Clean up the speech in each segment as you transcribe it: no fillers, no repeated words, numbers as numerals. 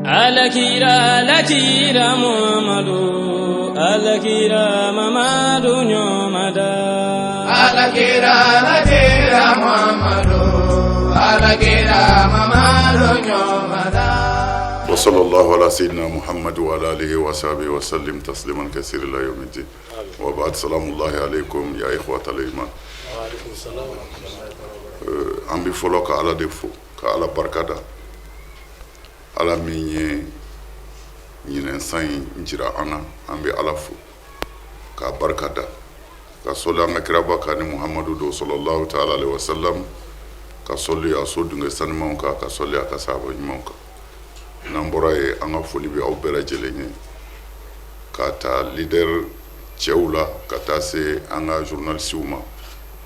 Alakira Muhammadu Alakira Mamadu Nyomada Alakira Muhammadu Alakira Mamadu Nyomada وصلى الله على سيدنا محمد وعلى آله وصحبه وسلم تسليما كثيرا إلى يوم الدين وبعد سلام الله عليكم يا إخوة الإيمان. وعليكم السلام ورحمة الله وبركاته. أمبي فلوك على دفو كعلى بركة على ميني ينسان نجرا أنا أمبي على فو كبركة كصلى على كربا كان محمد صلى الله تعالى عليه وسلم كصلي أصود نجسان مونكا كصلي أكسابه مونكا. Nambora ye anga foli bi aw bɛɛ lajɛlen ye ka taa leader cɛw la ka taa se an ka journalistw ma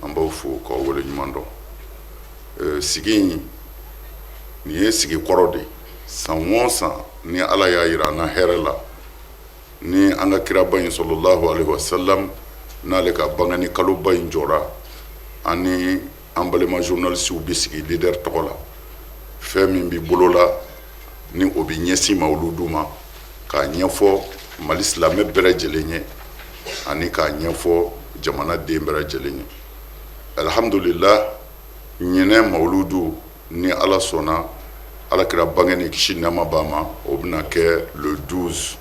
an b'aw fo k'aw wele ɲuman dɔn sigi in nin ye sigi kɔrɔ de san o san ni ala y'a yira an na hɛrɛ la ni an ka kiraba in sallallahu alaihi wasallam n'ale ka bangani kaloba in jɔra ani an balima journalistw bi sigi leader tɔgɔ la fɛn min b'i bolo la ni o bi ɲɛsin mawuludu ma k'a ɲɛfɔ mali silamɛ bɛɛ lajɛlen ye ani k'a ɲɛfɔ jamana den bɛɛ lajɛlen ye alhamdulillah ɲinɛ mawuludu ni ala sɔnna alakira bange ni kisi nɛɛma b'a ma o bɛna kɛ le 12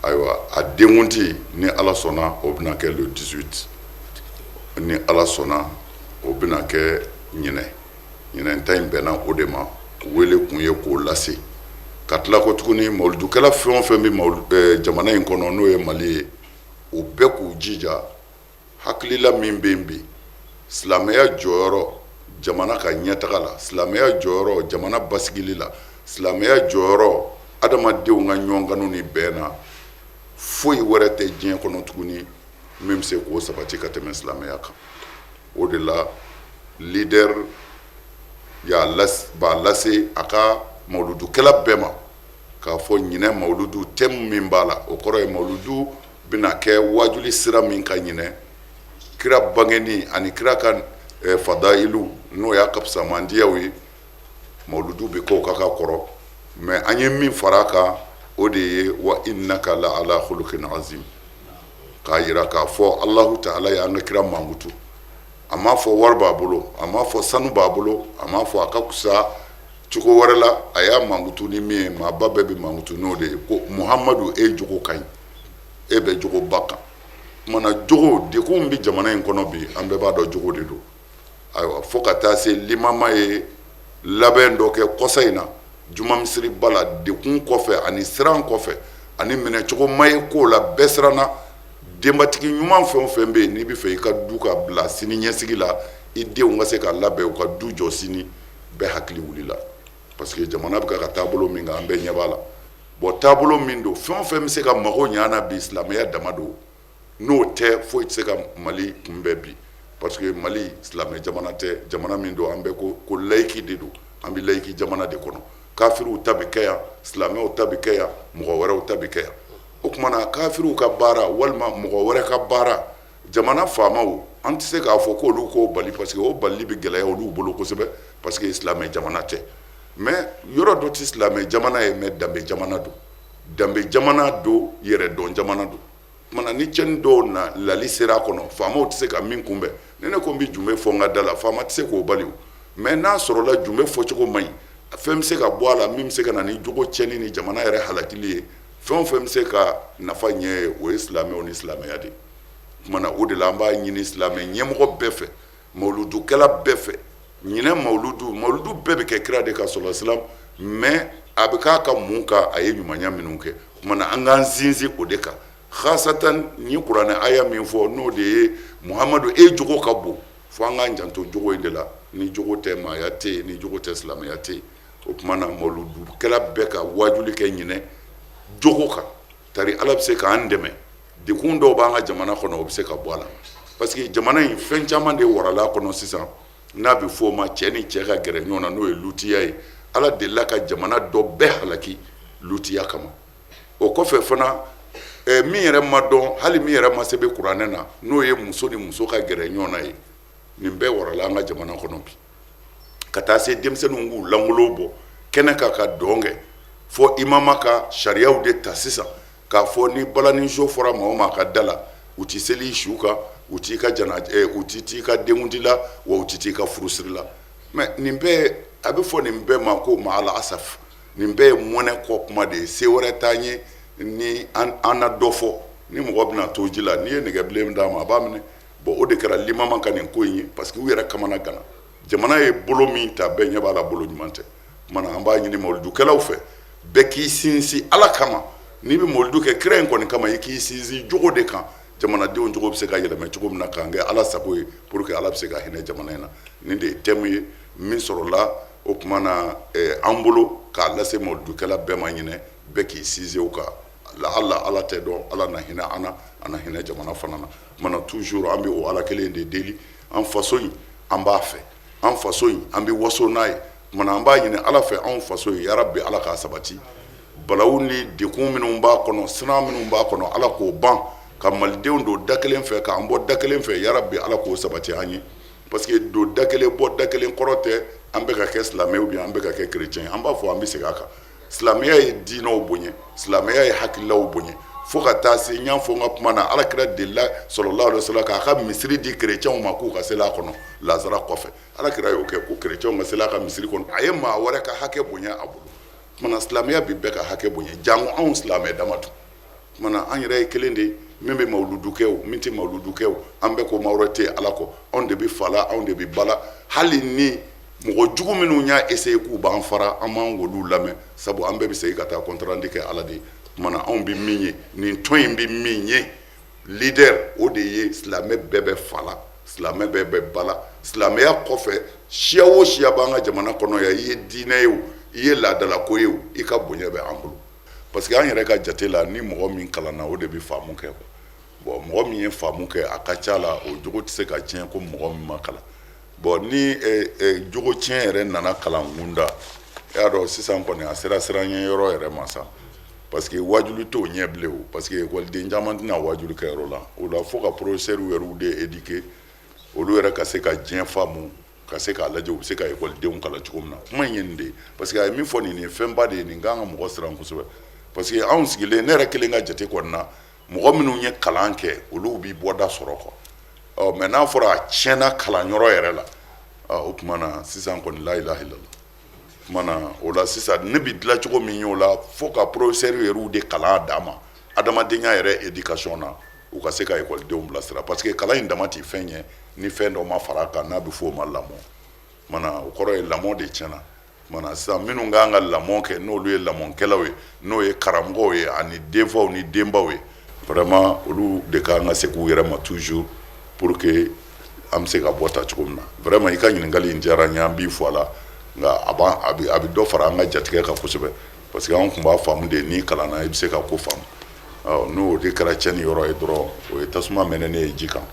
ayiwa a denkundi ni ala sɔnna o bɛna kɛ le 18 ni ala sɔnna o bɛna kɛ ɲinɛ ta in bɛnna o de ma wele kun ye k'o lase ka tila ko tuguni mawuludukɛla fɛn o fɛn bɛ jamana in kɔnɔ n'o ye mali ye o bɛɛ k'u jija hakilila min bɛ yen bi silamɛya jɔyɔrɔ jamana ka ɲɛtaga la silamɛya jɔyɔrɔ jamana basigili la silamɛya jɔyɔrɔ adamadenw ka ɲɔgɔnkanu ni bɛn na foyi wɛrɛ tɛ diɲɛ kɔnɔ tuguni min bɛ se k'o sabati ka tɛmɛ silamɛya kan o de la leader b'a lase a ka mawuludukɛla bɛɛ ma k'a fɔ ɲinɛ mawuludu thème min b'a la o kɔrɔ ye mawuludu bɛna kɛ wajuli sira min ka ɲinɛ kira bangeni ani kira ka fadailu n'o y'a kapisamandiyaw ye mawuludu bɛ k'o ka kɔrɔ mais an ye min fara a kan o de ye wa innaka la ala khuluqin azim k'a yira k'a fɔ Allahu ta'ala ye an ka kira mankutu a m'a fɔ wari b'a bolo a m'a fɔ sanu b'a bolo a m'a fɔ a ka kusa cogo wɛrɛ la a y'a mankutu ni min ye maaba bɛɛ bɛ mankutu n'o de ye ko muhamadu e jogo ka ɲi e bɛ jogo ba kan kumana jogo dekun bɛ jamana in kɔnɔ bi an bɛɛ b'a dɔn jogo de don ayiwa fo ka taa se limama ye labɛn dɔ kɛ kɔsa in na juma misiri ba la dekun kɔfɛ ani siran kɔfɛ ani minɛcogo ma ye k'o la bɛɛ siranna denbatigi ɲuman fɛn o fɛn bɛ yen n'i bɛ fɛ i ka du ka bila sini ɲɛsigi la i denw ka se ka labɛn u ka du jɔ sini bɛɛ hakili wulila parce que jamana bɛ ka taabolo min kan an bɛɛ ɲɛ b'a la bon taabolo min don fɛn o fɛn bɛ se ka mago ɲɛ an na bi silamɛya dama don n'o tɛ foyi tɛ se ka mali kunbɛn bi parce que mali silamɛ jamana tɛ jamana min don an bɛɛ ko layiki de don an bɛ layiki jamana de kɔnɔ kafiriw ta bɛ kɛ yan silamɛw ta bɛ kɛ yan mɔgɔ wɛrɛw ta bɛ kɛ yan o kumana kafiriw ka baara walima mɔgɔ wɛrɛ ka baara jamana faamaw an tɛ se k'a fɔ k'olu k'o bali parce que o balili bɛ gɛlɛya olu bolo kosɛbɛ parce que silamɛ jamana tɛ mais yɔrɔ dɔ tɛ silamɛ jamana ye mais danbe jamana don danbe jamana don yɛrɛ dɔn jamana don kumana ni cɛnni dɔw na lali sera a kɔnɔ faamaw tɛ se ka min kunbɛn ni ne ko n bɛ jumɛn fɔ n ka da la faama tɛ se k'o bali o mais n'a sɔrɔla jumɛn fɔcogo man ɲi fɛn bɛ se ka bɔ a la min bɛ se ka na ni jogo cɛnni ni jamana yɛrɛ halakili ye fɛn o fɛn bɛ se ka nafa ɲɛ ye o ye silamɛw ni silamɛya de kumana o de la an b'a ɲini silamɛ ɲɛmɔgɔ bɛɛ fɛ mawuludukɛla bɛɛ fɛ ɲinɛ mawuludu bɛɛ bɛ kɛ kira de ka sɔrɔ silam mais a bɛ k'a ka mun kan a ye ɲumanya minnu kɛ kumana an k'an sinsin o de kan khasatan ni kuranɛ aya min fɔ n'o de ye muhamadu e jogo ka bon fo an k'an janto jogo in de la ni jogo tɛ maaya tɛ yen ni jogo tɛ silamɛya tɛ yen o kumana mawuludukɛla bɛɛ ka wajuli kɛ ɲinɛ jogo kan tari ala bɛ se k'an dɛmɛ dekun dɔw b'an ka jamana kɔnɔ o bɛ se ka bɔ a la parce que jamana in fɛn caman de warala kɔnɔ sisan n'a bɛ fɔ o ma cɛ ni cɛ ka gɛrɛ ɲɔgɔn na n'o ye lutiya ye ala delila ka jamana dɔ bɛɛ halaki lutiya kama o kɔfɛ fana min yɛrɛ ma dɔn hali min yɛrɛ ma sɛbɛn kuranɛ na n'o ye muso ni muso ka gɛrɛ ɲɔgɔn na ye nin bɛɛ warala an ka jamana kɔnɔ bi ka taa se denmisɛnninw k'u langolo bɔ kɛnɛ kan ka dɔn kɛ fo imama ka sariyaw de ta sisan k'a fɔ ni balaninso fɔra maa o maa ka da la u ti seli su kan u t'i ka u ti t'i ka denkundi la wa u ti t'i ka furusiri la mais nin bɛɛ a bɛ fɔ nin bɛɛ ma ko ma ala asaf nin bɛɛ ye mɔnɛ kɔ kuma de ye se wɛrɛ t'an ye ni an na dɔ fɔ ni mɔgɔ bɛna to ji la n'i ye nɛgɛbilen d'a ma a b'a minɛ bon o de kɛra limama ka nin ko in ye parce que u yɛrɛ kamana gana jamana ye bolo min ta bɛɛ ɲɛ b'a la bolo ɲuman tɛ mana an b'a ɲini mawuludukɛlaw fɛ bɛɛ k'i sinsin ala kama n'i bɛ mawuludu kɛ kira in kɔni kama i k'i sinsin jogo de kan jamanadenw jogo bɛ se ka yɛlɛmɛ cogo min na k'an kɛ ala sago ye pour que ala bɛ se ka hinɛ jamana in na nin de ye thème ye min sɔrɔla o tuma na an bolo k'a lase mawuludukɛla bɛɛ ma ɲinɛ bɛɛ k'i sinsin o kan ala tɛ dɔn ala na hinɛ an na a na hinɛ jamana fana na mana toujours an bɛ o ala kelen de deli an faso in an b'a fɛ an faso in an bɛ waso n'a ye mana an b'a ɲini ala fɛ anw faso in yarabi ala k'a sabati balawu ni dekun minnu b'a kɔnɔ siran minnu b'a kɔnɔ ala k'o ban ka malidenw don da kelen fɛ k'an bɔ da kelen fɛ yarabi ala k'o sabati an ye parce que don da kelen bɔ da kelen kɔrɔ tɛ an bɛ ka kɛ silamɛw bi an bɛ ka kɛ kerecɛn an b'a fɔ an bɛ segin a kan silamɛya ye diinɛw bonya silamɛya ye hakililaw bonya fo ka taa se n y'a fɔ n ka kuma na alakira delila sallallahu alaihi wasallam k'a ka misiri di kerecɛnw ma k'u ka seli a kɔnɔ lazara kɔfɛ alakira y'o kɛ ko kerecɛnw ka seli a ka misiri kɔnɔ a ye maa wɛrɛ ka hakɛ bonya a bolo mana silamɛya bi bɛɛ ka hakɛ bonya jango anw silamɛ dama tun mana an yɛrɛ ye kelen de min bɛ mawuludu kɛ o min tɛ mawuludu kɛ o an bɛɛ ko maa wɛrɛ tɛ ala kɔ anw de bɛ fala anw de bɛ bala hali ni mɔgɔ jugu minnu y'a essayer k'u b'an fara an b'an wolu lamɛn sabu an bɛɛ bɛ segin ka taa contrandi kɛ ala de ye mana anw bɛ min ye nin tɔn in bɛ min ye leader o de ye silamɛ bɛɛ bɛ fala silamɛ bɛɛ bɛ bala silamɛya kɔfɛ siya o siya b'an ka jamana kɔnɔ yan i ye diinɛ ye o i ye laadalako ye o i ka bonya bɛ an bolo parce que an yɛrɛ ka jate la ni mɔgɔ min kalanna o de bɛ faamu kɛ bon mɔgɔ min ye faamu kɛ a ka ca la o jogo tɛ se ka tiɲɛ ko mɔgɔ min ma kalan bon ni jogo tiɲɛ yɛrɛ nana kalan kunda e y'a dɔn sisan kɔni a sera siranɲɛ yɔrɔ yɛrɛ ma sa parce que wajuli t'o ɲɛ bilen o parce que ekɔliden caman tɛna wajuli kɛ yɔrɔ la o la fo ka professeur yɛrɛ de éduquer olu yɛrɛ ka se ka diɲɛ faamu ka se k'a lajɛ u bɛ se ka ekɔlidenw kalan cogo min na kuma in ye nin de ye parce que a ye min fɔ nin ye fɛnba de ye nin kan ka mɔgɔ siran kosɛbɛ parce que anw sigilen ne yɛrɛ kelen ka jate kɔni na mɔgɔ minnu ye kalan kɛ olu b'i bɔda sɔrɔ quoi mais n'a fɔra a tiɲɛna kalanyɔrɔ yɛrɛ la o tuma na sisan kɔni la ilaha illallah mana o la sisan ne bɛ dilan cogo min y'o la fo ka professeur yɛrɛ de kalan d'a ma adamadenya yɛrɛ éducation na u ka se ka ekɔlidenw bilasira parce que kalan in dama tɛ fɛn ye ni fɛn dɔ ma fara a kan n'a bɛ fɔ o ma lamɔ mana o kɔrɔ ye lamɔ de tiɲɛna mana sisan minnu kan ka lamɔ kɛ n'olu ye lamɔkɛlaw ye n'o ye karamɔgɔw ye ani denfaw ni denbaw ye vraiment olu de kan ka se k'u yɛrɛ ma toujours pour que an bɛ se ka bɔ ta cogo min na vraiment i ka ɲininkali in diyara n ye an b'i fɔ a la nka a bɛ dɔ fara an ka jatigɛ kan kosɛbɛ parce que an tun b'a faamu de n'i kalanna i bɛ se ka ko faamu n'o de kɛra tiɲɛni yɔrɔ ye dɔrɔn o ye tasuma mɛnɛnen ye ji kan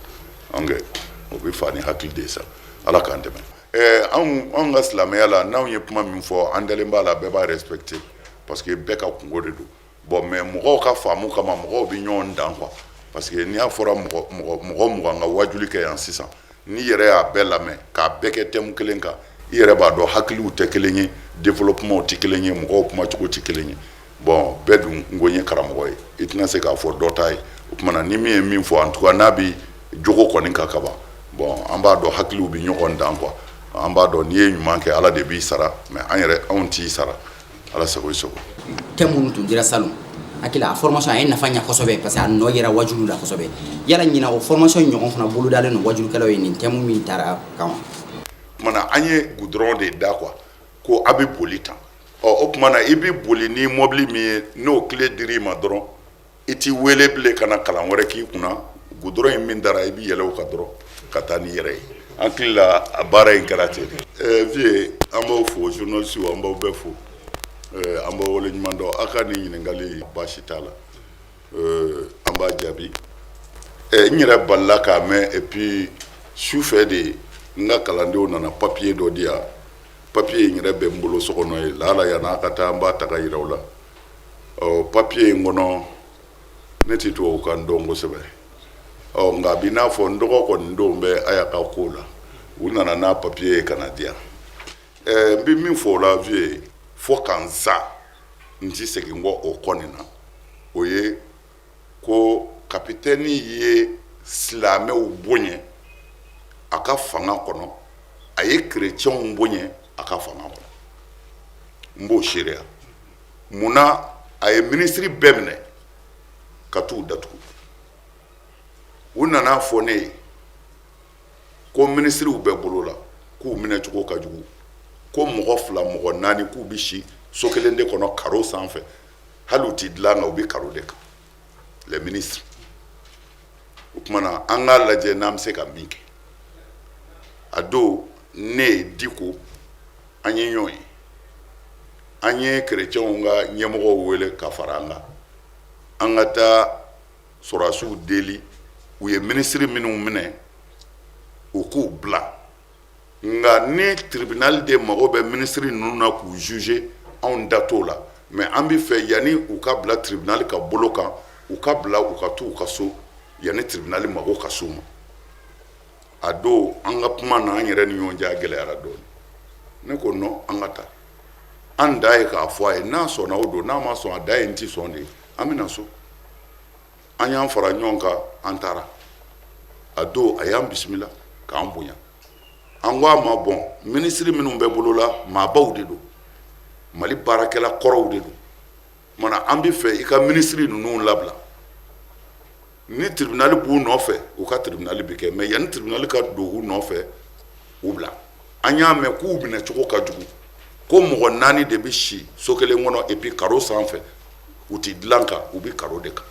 o bɛ fa ni hakili de ye sa ala k'an dɛmɛ anw ka silamɛya la n'anw ye kuma min fɔ an dalen b'a la bɛɛ b'a respecté parce que bɛɛ ka kungo de don bon mais mɔgɔw ka faamu kama mɔgɔw bɛ ɲɔgɔn dan quoi parce que n'i y'a fɔra mɔgɔ mugan ka wajuli kɛ yan sisan n'i yɛrɛ y'a bɛɛ lamɛn k'a bɛɛ kɛ thème kelen kan i yɛrɛ b'a dɔn hakiliw tɛ kelen ye développement tɛ kelen ye mɔgɔw kuma cogo tɛ kelen ye bon bɛɛ dun n ko n ye karamɔgɔ ye i tɛna se k'a fɔ dɔ ta ye o tumana ni min ye min fɔ en tout cas n'a bɛ jogo kɔni ka kaban bon an b'a dɔn hakiliw bɛ ɲɔgɔn dan quoi an b'a dɔn n'i ye ɲuman kɛ ala de b'i sara mais anw t'i sara ala sago i sago. thème minnu tun dira salon hakili a formation a ye nafa ɲa kosɛbɛ parce que a nɔ yɛrɛ wajulu la kosɛbɛ yala ɲina o formation ɲɔgɔn fana bolodalen don wajulukɛlaw ye nin thème min taara kan mana an ye goudron de da quoi ko a bɛ boli tan o tumana i bɛ boli ni mobili min ye n'o clé dir'i ma dɔrɔn i t'i wele bilen ka na kalan wɛrɛ k'i kunna goudron in min dara i bɛ yɛlɛ o kan dɔrɔn ka taa ni yɛrɛ ye an hakili la a baara in kɛra ten vie an b'aw fo journaliste an b'aw bɛɛ fo an b'aw wale ɲuman dɔn a ka nin ɲininkali baasi t'a la an b'a jaabi n yɛrɛ balila k'a mɛn et puis sufɛ de n ka kalandenw nana papier dɔ di yan papier in yɛrɛ bɛ n bolo so kɔnɔ ye lahala yan'a ka taa n b'a ta ka yira u la papier in kɔnɔ ne tɛ tubabukan dɔn kosɛbɛ nka a b'i n'a fɔ n dɔgɔ kɔni denw bɛ a y'a ka ko la u nana n'a papier ye ka na di yan n bɛ min fɔ o la vie fo ka n sa nti segin go o konina o ye ko capitaine ye silamɛw bonye aka fanga kono aye chrétien bonye aka fanga kono mbo sharia muna aye ministry bemne katu datu unana fone ko ministry ube bolola ku mine chuko kajugu ko mogo fla mogo nani ku bishi sokelende kono karo sanfɛ haluti dilanga ubi karo deka le ministre ukumana anga laje namse ka minke ado ne diko anye nyoy anye chrétien nga nyemogo wele ka faranga anga ta sorasu deli uye ministre minu mine uku bla nga ne tribunal de mago be ministre nuna ku juger on dato la mais ambi fe yani uka bla tribunal ka boloka uka bla uka tu uka so yani tribunal mago ka suma ado anga puma na anyere ni yonja gelera do ne ko no anga ta anda e ka fo e na so na odo na ma so ada enti so ndi amina so anya fara nyonka antara ado ayam bismillah ka ambunya angwa ma bon ministre minnu be bolola ma bawde do mali barakela korowde do mana ambi fe ika ministre nunu labla ni tribunal bu no fe o ka tribunal bi ke mais yan tribunal ka do no fe ubla anya me ku bi na chuko ka jugu ko mo nani de bi shi sokele ngono et puis karo sanfɛ uti dlanka ubi karo deka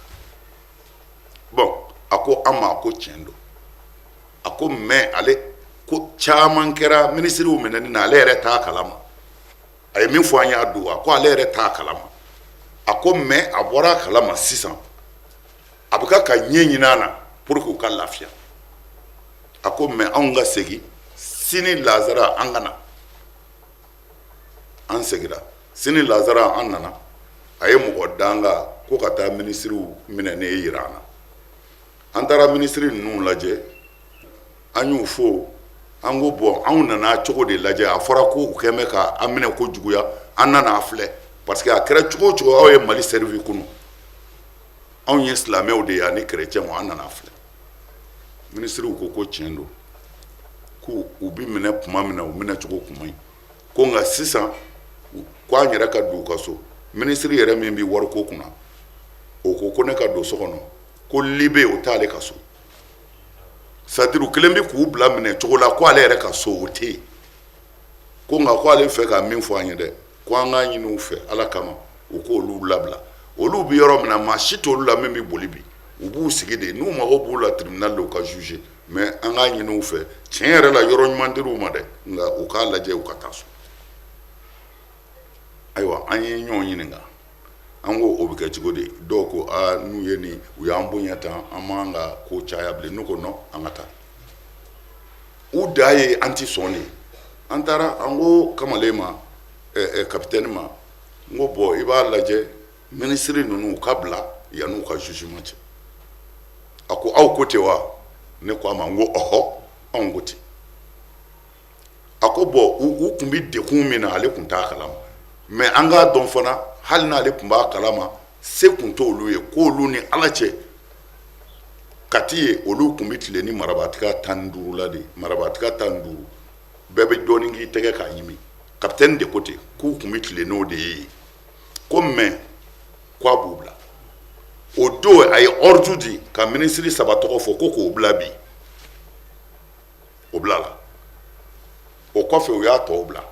bon ako ama ko chendo ako me ale ko chaman kera ministre o menani na ale reta kalama ay min fo anya do ako ale reta kalama ako me abora kalama 600 abuka ka nyenyina na pour que ka lafia ako me anga segi sini lazara angana an segira sini lazara annana ay mo danga ko kata ministre menane yirana antara ministre nu laje anyu fo ango bo anuna na chogo de laje afora ko keme ka amene ko juguya anana afle parce que akra chogo chogo awe mali servi kunu on y islamé o de ya ni chrétien wa anana afle ministre ko chendo ku ubi mena puma mena o mena chogo kumai ko nga 600 kwa nyera ka du kaso ministre yere membi war ko kuna o ko ne ka do sokono ko libe o tale kaso sadiru kelembi ku bla mine chogola ko ale re kaso ote ko nga ko ale fe ka min fo anyede ko anga nyinu fe ala kama o ko lu labla o lu bi yoro mina ma shito lu la membi bolibi ubu sigide nu ma obu la tribunal lo ka juger mais anga nyinu fe tienre la yoro nyandiru ma de nga o ka laje o ka taso aywa anyi nyon yininga ango obika chigode doko a nu yeni uyambunya ta amanga ko chaya ble nuko no angata udaye anti soni antara ango kamalema capitaine ma ngo bo iba laje ministre nunu kabla ya nu ka jugement ako au kotewa ne ko amango oho ongote ako bo u kumbi de kumina ale kunta kalama mais anga don fana hal na le pumba kalama se kunto olu ye ko olu ni alache katiye olu kumitile ni marabatika tanduru la de marabatika tanduru bebe doni ngi tege ka yimi capitaine de côté ku kumitile no de ko me kwa bubla o do ay ordudi ka ministre sabatoko fo koko oblabi oblala o kofe o ya to obla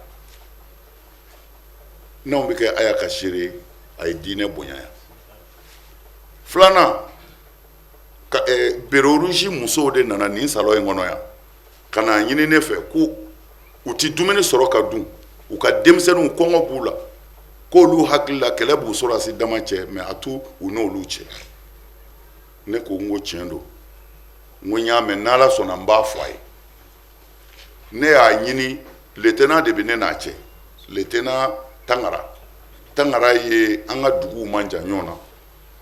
non bike aya kashiri ay dine bonya flana ka beroruji muso de nana ni salo ngono ya kana nyini ne fe ku uti dumene soro ka dun u ka demsenu kongo bula ko lu hakilla kelebu soro si damache me atu uno luche ne ko ngo chendo ngonya me nala sona mba fwai ne a nyini lieutenant de benena che lieutenant tangara ye anga dugu manja nyona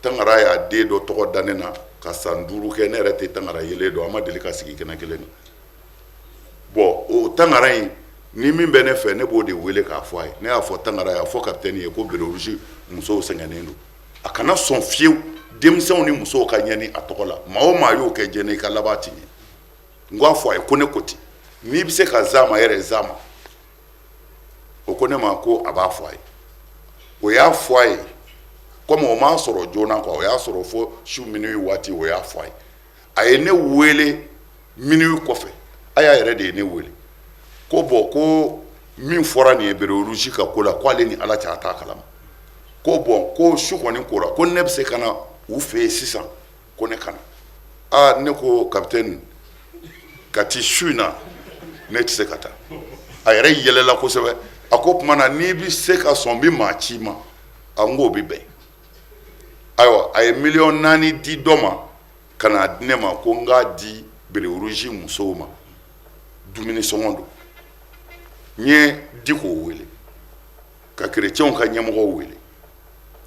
tangara ya de do to danena ka sanduru ke ne rete tangara yele do ama deli ka sigi kena kelen bo o tangara yi ni min bɛ ne fɛ ne b'o de wele k'a fɔ a ye ne y'a fɔ Tangara y'a fɔ capitaine ye ko Bere Rouge musow sɛgɛnnen don a kana sɔn fiyewu denmisɛnw ni musow ka ɲɛni a tɔgɔ la maa o maa y'o kɛ jɛnɛ i ka laban ti ɲɛ n k'a fɔ a ye ko ne ko ten n'i bɛ se ka zama yɛrɛ zama o ko ne ma ko a b'a fɔ a ye o y'a fɔ a ye komi o m'a sɔrɔ joona quoi o y'a sɔrɔ fo su minuit waati o y'a fɔ a ye a ye ne wele minuit kɔfɛ a y'a yɛrɛ de ye ne wele ko bɔn ko min fɔra nin ye Bere Rouge ka ko la k'ale ni Ala cɛ a t'a kalama ko bɔn ko su kɔni kora ko ne bɛ se ka na u fɛ yen sisan ko ne kana ne ko capitaine ka ti su in na ne tɛ se ka taa a yɛrɛ yɛlɛla kosɛbɛ a ko tuma na n'i bɛ se ka sɔn n bɛ maa ci ma n k'o bɛ bɛn ayiwa a ye $4,000,000 di dɔ ma ka na di ne ma ko n k'a di Bere Rouge musow ma dumuni sɔngɔ don n ye Diko wele ka kerecɛnw ka ɲɛmɔgɔw wele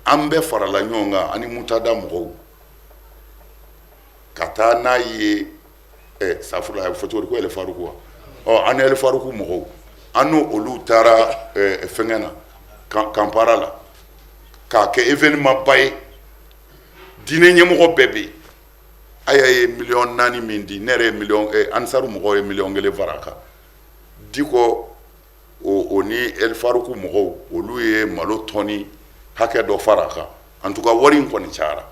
an bɛɛ farala ɲɔgɔn kan ani Mutada mɔgɔw ka taa n'a ye safurula a bɛ fɔ cogo di ko El Faruku wa an ni El Faruku mɔgɔw an n'o olu taara fɛngɛ na Kampala la k'a kɛ événement ba ye diinɛ ɲɛmɔgɔ bɛɛ bɛ yen a y'a ye $4,000,000 min di ne yɛrɛ ye Ansaru mɔgɔw ye $1,000,000 fara a kan Diko o ni El Faruku mɔgɔw olu ye malo tɔni hakɛ dɔ fara a kan en tout cas wari in kɔni cayara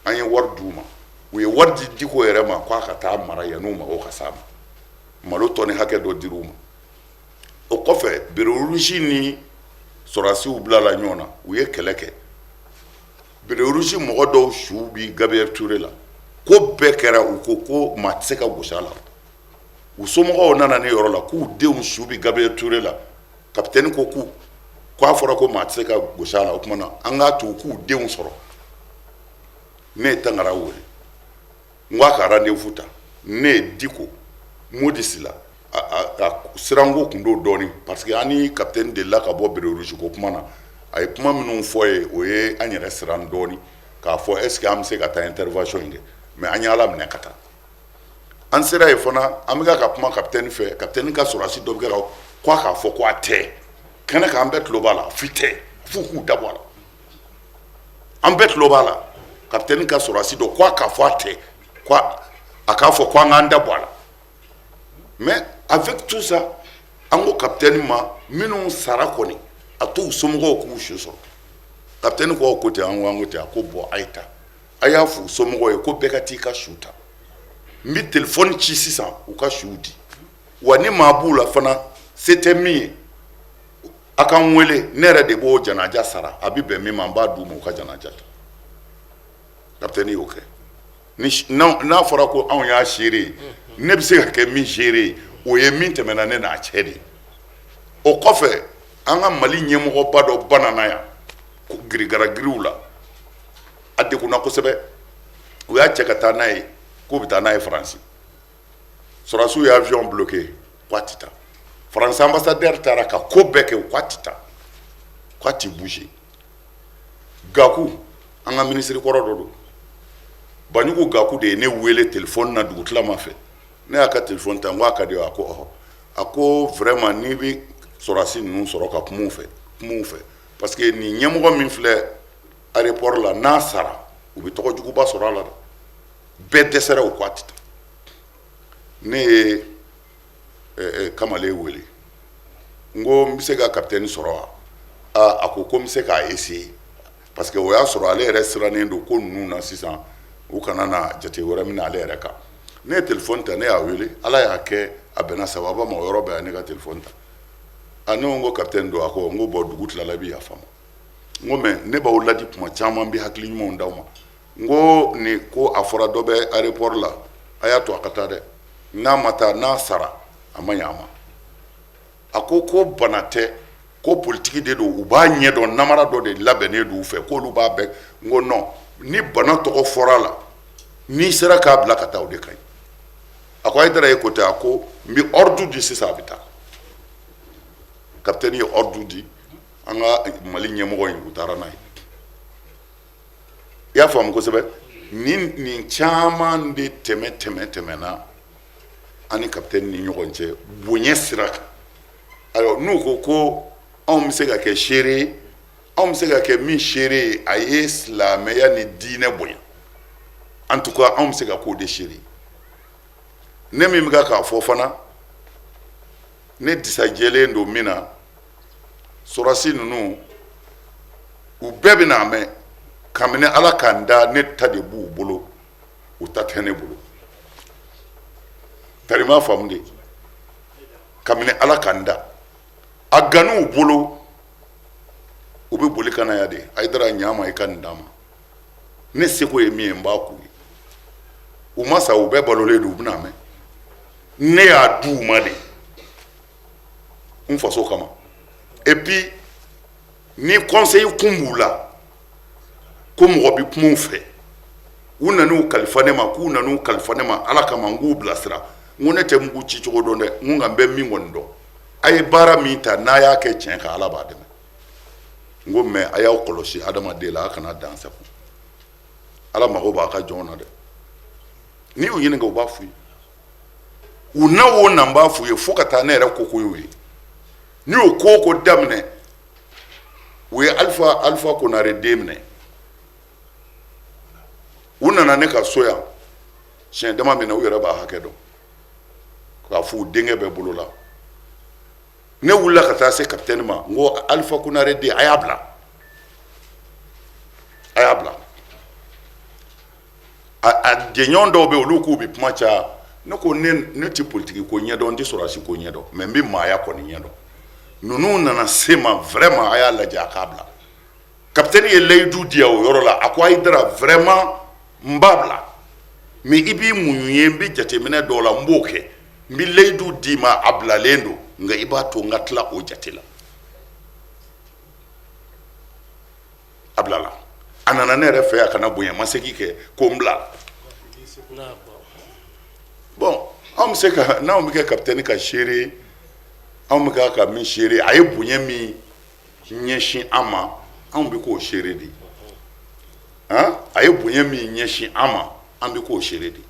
an ye wari d'u ma u ye wari di Diko yɛrɛ ma k'a ka taa mara yan'u mago ka s'a ma malo tɔni hakɛ dɔ dir'u ma o kɔfɛ Bere Rouge ni sɔrɔdasiw bilala ɲɔgɔn na u ye kɛlɛ kɛ Bere Rouge mɔgɔ dɔw su bi Gabriel Touré la ko bɛɛ kɛra u ko maa tɛ se ka gosi a la u somɔgɔw nana ne yɔrɔ la k'u denw su bi Gabriel Touré la capitaine ko k'a fɔra ko maa tɛ se ka gosi a la o tuma na an k'a to k'u denw sɔrɔ ne ye Tangara wele n k'a ka rendez-vous ta ne ye Diko Modisi la a siranko tun do dɔɔnin parce que an ni capitaine delila ka bɔ Bere Rouge ko kuma na a ye kuma minnu fɔ ye o ye an yɛrɛ siran dɔɔnin k'a fɔ est ce que an bɛ se ka taa intervention in kɛ mais an ye Ala minɛ ka taa an sera yen fana an bɛ ka kuma capitaine fɛ capitaine ka sɔrɔdasi dɔ bɛ kɛ k'a k'a fɔ ko a tɛ kɛnɛ kan an bɛɛ tulo b'a la fi tɛ f'u k'u dabɔ a la an bɛɛ tulo b'a la capitaine ka sɔrɔdasi dɔ k'a fɔ a tɛ a k'a fɔ ko an k'an dabɔ a la mais avec tout ça an ko capitaine ma minnu sara kɔni a to u somɔgɔw k'u su sɔrɔ capitaine ko ten an ko ten a ko bɔn a ye taa a y'a fɔ u somɔgɔw ye ko bɛɛ ka t'i ka su ta n bɛ telefɔni ci sisan u ka suw di wa ni maa b'u la fana se tɛ min ye a k'an wele ne yɛrɛ de b'o janaja sara a bɛ bɛn min ma n b'a d'u ma u ka janaja kɛ capitaine y'o kɛ n'a fɔra ko anw y'a seere ye ne bɛ se ka kɛ min seere ye o ye min tɛmɛna ne n'a cɛ de o kɔfɛ an ka Mali ɲɛmɔgɔba dɔ banana yan girigaragiriw la a degunna kosɛbɛ u y'a cɛ ka taa n'a ye k'u bɛ taa n'a ye Faransi sɔrɔdasiw ye avion bloqué k'a tɛ taa Faransi ambassadeur taara ka ko bɛɛ kɛ k'a tɛ taa k'a tɛ bouger Gakou an ka ministre kɔrɔ dɔ don Banjugu Gakou de ye ne wele téléphone na dugutilama fɛ ne y'a ka téléphone ta n ko a ka di a ko ɔhɔ a ko vraiment n'i bɛ sɔrɔdasi ninnu sɔrɔ ka kuma u fɛ parce que nin ɲɛmɔgɔ min filɛ aéroport la n'a sara u bɛ tɔgɔ juguba sɔrɔ a la dɛ bɛɛ dɛsɛra o k'a tɛ taa ne ye Kamalen wele n ko n bɛ se ka capitaine sɔrɔ wa a ko n bɛ se k'a essayer parce que o y'a sɔrɔ ale yɛrɛ sirannen don ko ninnu na sisan u kana na jate wɛrɛ minɛ ale yɛrɛ kan ne ye téléphone ta ne y'a wele Ala y'a kɛ a bɛnna sababa ma o yɔrɔ bɛɛ ne ka téléphone ta ne ko n ko capitaine don a ko n ko bɔn dugu tilala i bɛ yafa ma n ko mais ne b'aw ladi tuma caman n bɛ hakili ɲumanw d'aw ma n ko nin ko a fɔra dɔ bɛ aéroport la a y'a to a ka taa dɛ n'a ma taa n'a sara a ma ɲɛ a ma a ko bana tɛ ko politique de don u b'a ɲɛdɔn namara dɔ de labɛnnen don u fɛ k'olu b'a bɛɛ n ko non ni bana tɔgɔ fɔra la n'i sera k'a bila ka taa o de ka ɲi a ko Hayidara ye ko ten a ko n bɛ ordre di sisan a bɛ taa capitaine ye ordre di an ka Mali ɲɛmɔgɔ in u taara n'a ye i y'a faamu kosɛbɛ nin caman de tɛmɛna ani capitaine ni ɲɔgɔn cɛ bonya sira kan alors nous ko on me se ka kɛ seere on me se ka kɛ min seere a ye silamɛya ni diinɛ bonya en tout cas on me se ka k'o de seere ne min bɛ k'a fɔ fana ne disajɛlen don min na sɔrɔsi ninnu u bɛɛ bɛ n'a mɛn kabini ala k'an da ne ta de b'u bolo u ta tɛ ne bolo tari m'a faamu de kabini ala k'an da a ganuw bolo u bɛ boli ka na yan de Hayidara ɲama i ka nin d'a ma ne seko ye min ye n b'a k'u ye u ma sa u bɛɛ balolen don u bɛ n'a mɛn ne y'a di u ma de n faso kama et puis ni conseil kun b'u la ko mɔgɔ bɛ kuma u fɛ u nan'u kalifa ne ma k'u nan'u kalifa ne ma ala kama n k'u bilasira n ko ne tɛ mugu ci cogo dɔn dɛ n ko nka n bɛ min kɔni dɔn a ye baara min ta n'a y'a kɛ tiɲɛ kan ala b'a dɛmɛ n ko mɛ a y'aw kɔlɔsi adamaden la a kana dan sago ala mago b'a ka jɔnw na dɛ n'i y'u ɲininka u b'a f'u ye u na o na n b'a f'u ye fo ka taa ne yɛrɛ koko y'u ye n'i y'o ko o ko daminɛ u ye alifa konare den minɛ u nana ne ka so yan siɲɛ dama min na u yɛrɛ b'a hakɛ dɔn k'a fɔ u denkɛ bɛɛ bolo la ne wulila ka taa se kapitɛni ma n ko alifa konare den a y'a bila a jɛɲɔgɔn dɔw bɛ yen olu k'u bɛ kuma caya ne ko ne tɛ politiki ko ɲɛdɔn n tɛ sɔrɔsi ko ɲɛdɔn mɛ n bɛ maaya kɔni ɲɛdɔn ninnu nana se ma vraiment a y'a lajɛ a k'a bila kapitɛni ye layidu di o yɔrɔ la a ko Hayidara vraiment n b'a bila mais i b'i muɲu ye n bɛ jateminɛ dɔw la n b'o kɛ n bɛ layidu d'i ma a bilalen don nka i b'a to n ka tila o jate la a bilala a nana ne yɛrɛ fɛ yan a kana bonya ma segin kɛ ko n bila bon anw bɛ se ka n'anw bɛ kɛ kapitɛni ka seere anw bɛ k'a ka min seere a ye bonya min ɲɛsin an ma anw bɛ k'o seere de a ye bonya min ɲɛsin an ma an bɛ k'o seere de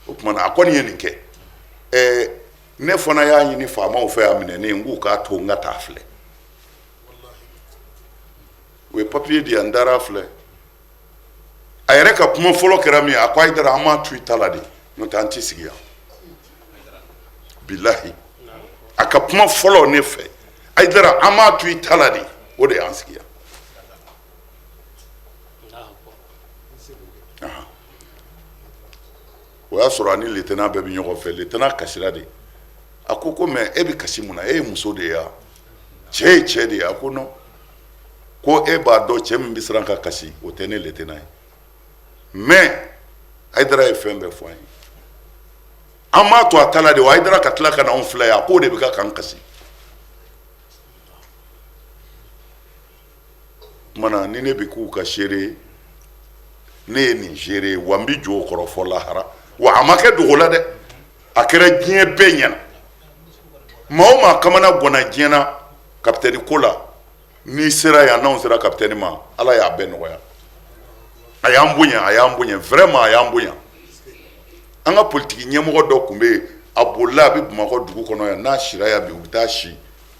o tuma na a kɔni ye nin kɛ ne fana y'a ɲini faamaw fɛ yan minɛ ne n k'u k'a to n ka taa filɛ u ye papiye di yan n taara filɛ a yɛrɛ ka kuma fɔlɔ kɛra min ye a ko Hayidara an m'a to i ta la de n'o tɛ an t'i sigi yan bilahi a ka kuma fɔlɔ ne fɛ Hayidara an m'a to i ta la de o de y'an sigi yan o y'a sɔrɔ a ni lieutenant bɛɛ bɛ ɲɔgɔn fɛ lieutenant kasira de a ko mɛ e bɛ kasi mun na e ye muso de ye wa cɛ ye cɛ de ye a ko non ko e b'a dɔn cɛ min bɛ siran ka kasi o tɛ ne lieutenant ye mais Hayidara ye fɛn bɛɛ fɔ an ye an m'a to a ta la de wa Hayidara ka tila ka na anw filɛ yan a k'o de bɛ k'an kasi kumana ni ne bɛ k'u ka seere ne ye nin seere wa n bɛ jɔ o kɔrɔ fɔ lahara wa a ma kɛ dogo la dɛ a kɛra diɲɛ bɛɛ ɲɛna maa o maa kamana gɔnna diɲɛ na kapitɛni ko la n'i sera yan n'anw sera kapitɛni ma ala y'a bɛɛ nɔgɔya a y'an bonya vraiment a y'an bonya an ka politiki ɲɛmɔgɔ dɔ tun bɛ yen a bolila a bɛ Bamakɔ dugu kɔnɔ yan n'a sira yan bi u bɛ taa si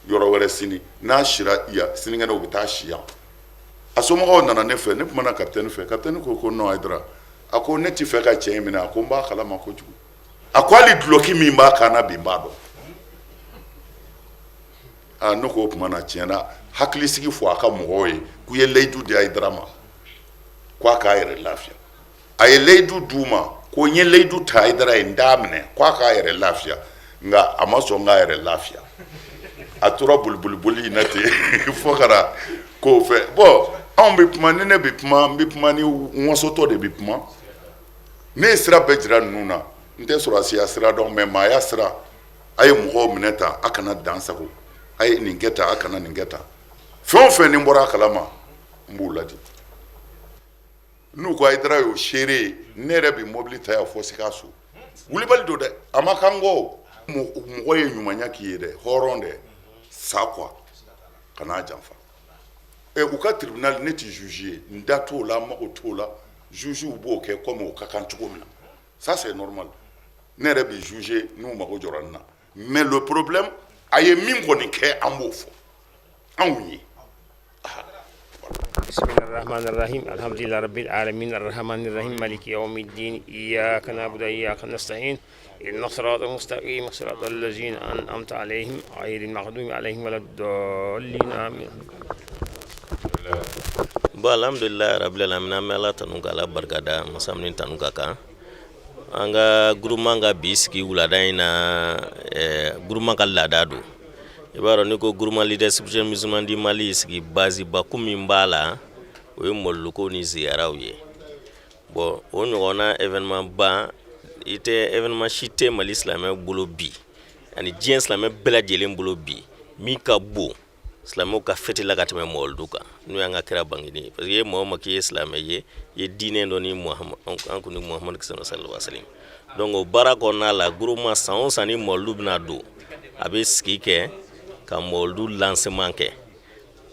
yɔrɔ wɛrɛ sini n'a sira yan sinikɛnɛ u bɛ taa si yan a somɔgɔw nana ne fɛ ne kumana kapitɛni fɛ kapitɛni ko non Hayidara a ko ne tɛ fɛ ka cɛ in minɛ a ko n b'a kalama kojugu a ko hali duloki min b'a kan na bi n b'a dɔn ne ko o tuma na tiɲɛ na hakilisigi fɔ a ka mɔgɔw ye k'u ye layidu di Hayidara ma k'a k'a yɛrɛ lafiya a ye layidu d'u ma ko n ye layidu ta Hayidara ye n t'a minɛ k'a k'a yɛrɛ lafiya nka a ma sɔn k'a yɛrɛ lafiya a tora boli in na ten fo ka na k'o fɛ bon anw bɛ kuma ni ne bɛ kuma n bɛ kuma ni n wasotɔ de bɛ kuma ne ye sira bɛɛ jira ninnu na n tɛ sɔrɔsiya sira dɔn mɛ maaya sira a ye mɔgɔw minɛ tan a kana dan sago a ye nin kɛ tan a kana nin kɛ tan fɛn o fɛn ni n bɔra a kalama n b'u ladi n'u ko Hayidara y'o seere ye ne yɛrɛ bɛ mobili ta yan fɔ Sikaso wulibali don dɛ a ma kan kɔ mɔgɔ ye ɲumanya k'i ye dɛ hɔrɔn dɛ sa quoi kana janfa u ka tribunal ne tɛ juge ye n da t'o la n mago t'o la juges b'o kɛ comme o ka kan cogo min na ça c'est normal ne yɛrɛ bɛ juger n'u mago jɔra n na mais le problème a ye min kɔni kɛ an b'o fɔ anw ye. Bismillahirrahmanirrahim. Alhamdulillah rabbil alamin arrahmanirrahim maliki yawmiddin iyyaka na'budu wa iyyaka nasta'in ihdinas siratal mustaqim siratal ladzina an'amta 'alaihim ghayril maghdubi 'alaihim waladdallin amin. Ba alhamdulillah rabbil alamin amela tanuka la barkada masamnin tanuka kan anga gurumanga biski wulada ina gurumanga ladado ibaro niko guruma leadership musulman di Mali sigi bazi bakumi mbala o molluko ni ziyaraw ye bo o nyona événement ba ite événement chité Mali islamé bolo bi ani jien islamé bela jelen bolo bi mi ka bo islamé ka fete la ka teme molduka nu anga kira bangini parce que mo maki islamé ye dine ndoni Muhammad anku ni Muhammad sallallahu alaihi wasallam donc barako na la guruma san sani moldubna do abe skike ka moldu lancement ke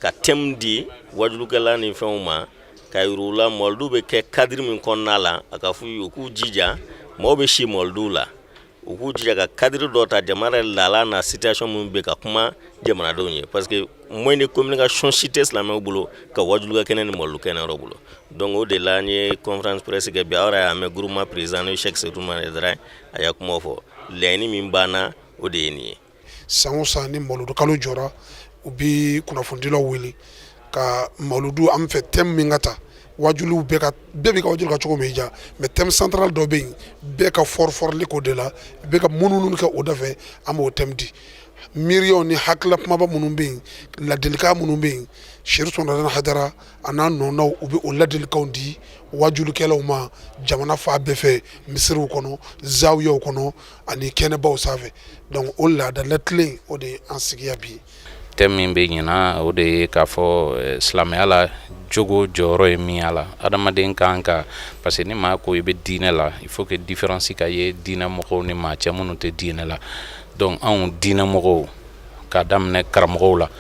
ka temdi wajulukala ni fenuma ka yurula moldu be ke kadri min konnala aka fu ku jija mo be shi moldu la ku jija ka kadri dota jamara lala na situation mun be ka kuma jamana donye parce que moyen de communication cité islamé bulo ka wajuluka kenen moldu kenen robulo donc o de la ni conférence presse ke biara ame groupement président no Cheikh Seydouman Edra aya kuma fo leni min bana o de ni sangusa ni moludu kalo jora ubi kuna fundilo wili ka moludu am fe tem mingata wajulu beka bebi ka wajulu ka chogo meja me tem central do be beka for liko de la beka mununu ka odafe am o temdi million ni hakla maba munumbe la delika munumbe shirtu na hadara anan no na ubi o la delika ndi wajulu kela uma jamana fa befe misiru kono zawiyo kono ani kene baw save donc o la da letle o de ansigia bi tem be nyina o de ka fo islam ala jogo joro e mi ala adamaden kanka parce que ni ma ko be dine la il faut que différence ka ye dina mo ko ni ma chamunu te dine la donc on dina mo ko ka damne karamo la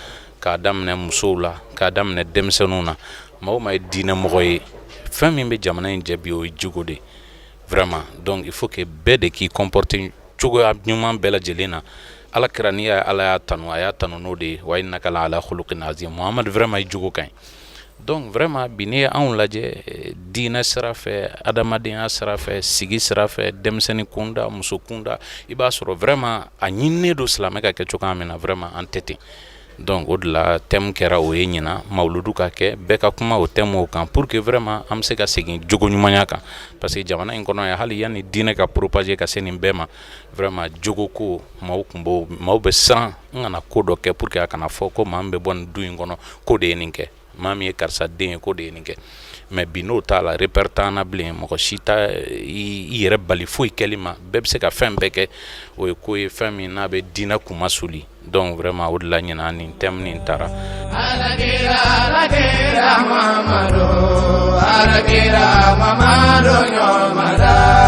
ka damne musula ka damne demsenuna mo may dina mo ko femme be jamana en jabi o jugo de vraiment donc il faut que bede qui comporte jogo abnyuma bela jelena ala krania ala tanu no de wa inna kala ala khuluqin azim Muhammad vraiment jugo kan donc vraiment bine on laje dina srafe adamaden srafe sigi srafe demseni kunda musukunda ibasoro vraiment anyine do islam ka ke chokamena vraiment entêté donc au-delà thème kera o yenyina mauludu ka ke beka kuma o thème o kan pour que vraiment am se ka segin jogo nyumanya kan parce que jamana inkono ya hali yani dina ka propager ka senin bema vraiment jogo ko mawkumbo mawbe san ngana kodo ke pour que akana foko mambe bon du inkono ko de ninke mami karsa den ko de ninke mais bino tala repertana blin mo shita i rebali foi kelima bebse ka fembeke o ko e fami na be dina kuma suli donc vraiment o la nyina ni tem ni tara alagira mamado nyomada